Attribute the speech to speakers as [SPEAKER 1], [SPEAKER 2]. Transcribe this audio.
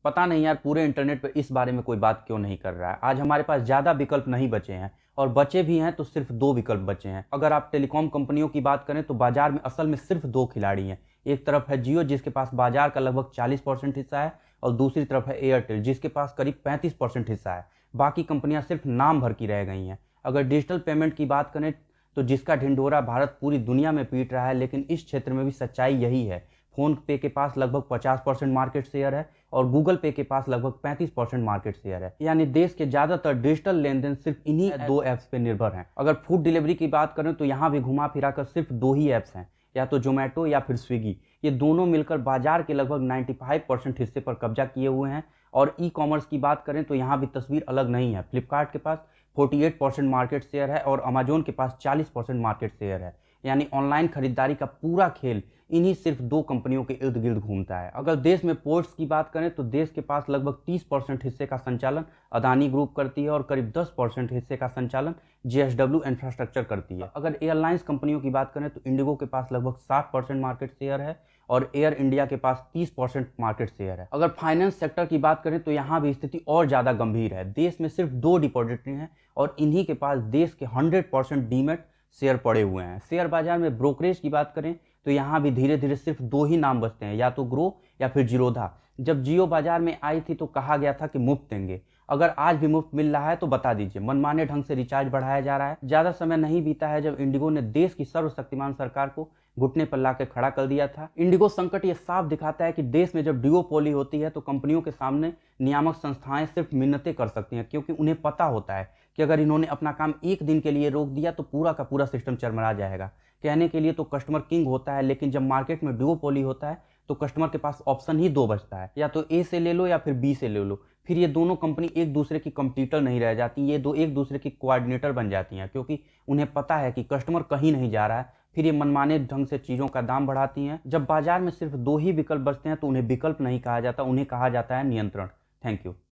[SPEAKER 1] पता नहीं यार पूरे इंटरनेट पे इस बारे में कोई बात क्यों नहीं कर रहा है। आज हमारे पास ज़्यादा विकल्प नहीं बचे हैं और बचे भी हैं तो सिर्फ दो विकल्प बचे हैं। अगर आप टेलीकॉम कंपनियों की बात करें तो बाजार में असल में सिर्फ दो खिलाड़ी हैं। एक तरफ है जियो जिसके पास बाजार का लगभग 40% हिस्सा है और दूसरी तरफ है एयरटेल जिसके पास करीब 35% हिस्सा है। बाकी कंपनियां सिर्फ नाम भर की रह गई हैं। अगर डिजिटल पेमेंट की बात करें तो जिसका ढिंढोरा भारत पूरी दुनिया में पीट रहा है, लेकिन इस क्षेत्र में भी सच्चाई यही है। फोन पे के पास लगभग 50% मार्केट शेयर है और गूगल पे के पास लगभग 35% मार्केट शेयर है। यानी देश के ज्यादातर डिजिटल लेन देन सिर्फ इन्हीं दो ऐप्स पे निर्भर हैं। अगर फूड डिलीवरी की बात करें तो यहाँ भी घुमा फिरा कर सिर्फ दो ही ऐप्स हैं, या तो जोमेटो या फिर स्विगी। ये दोनों मिलकर बाजार के लगभग 95% हिस्से पर कब्जा किए हुए हैं। और ई कॉमर्स की बात करें तो यहाँ भी तस्वीर अलग नहीं है। फ्लिपकार्ट के पास 48% मार्केट शेयर है और अमेजोन के पास 40% मार्केट शेयर है। यानी ऑनलाइन खरीदारी का पूरा खेल इन्हीं सिर्फ दो कंपनियों के इर्द गिर्द घूमता है। अगर देश में पोर्ट्स की बात करें तो देश के पास लगभग 30% हिस्से का संचालन अदानी ग्रुप करती है और करीब 10% हिस्से का संचालन जेएसडब्ल्यू इंफ्रास्ट्रक्चर करती है। अगर एयरलाइंस कंपनियों की बात करें तो इंडिगो के पास लगभग 60% मार्केट शेयर है और एयर इंडिया के पास 30% मार्केट शेयर है। अगर फाइनेंस सेक्टर की बात करें तो यहाँ भी स्थिति और ज़्यादा गंभीर है। देश में सिर्फ दो डिपॉजिटरी हैं और इन्हीं के पास देश के 100% डीमैट शेयर पड़े हुए हैं। शेयर बाजार में ब्रोकरेज की बात करें तो यहाँ भी धीरे धीरे सिर्फ दो ही नाम बचते हैं, या तो ग्रो या फिर जीरोधा। जब जियो बाजार में आई थी तो कहा गया था कि मुफ्त देंगे। अगर आज भी मुफ्त मिल रहा है तो बता दीजिए। मनमाने ढंग से रिचार्ज बढ़ाया जा रहा है। ज़्यादा समय नहीं बीता है जब इंडिगो ने देश की सर्वशक्तिमान सरकार को घुटने पर लाकर खड़ा कर दिया था। इंडिगो संकट ये साफ दिखाता है कि देश में जब डिओपोली होती है तो कंपनियों के सामने नियामक संस्थाएं सिर्फ मिन्नतें कर सकती हैं, क्योंकि उन्हें पता होता है कि अगर इन्होंने अपना काम एक दिन के लिए रोक दिया तो पूरा का पूरा सिस्टम चरमरा जाएगा। कहने के लिए तो कस्टमर किंग होता है, लेकिन जब मार्केट में डुओपोली होता है तो कस्टमर के पास ऑप्शन ही दो बचता है, या तो ए से ले लो या फिर बी से ले लो। फिर ये दोनों कंपनी एक दूसरे की कंपटीटर नहीं रह जाती, ये दो एक दूसरे की कोऑर्डिनेटर बन जाती हैं, क्योंकि उन्हें पता है कि कस्टमर कहीं नहीं जा रहा है। फिर ये मनमाने ढंग से चीज़ों का दाम बढ़ाती हैं। जब बाजार में सिर्फ दो ही विकल्प बचते हैं तो उन्हें विकल्प नहीं कहा जाता, उन्हें कहा जाता है नियंत्रण। Thank you.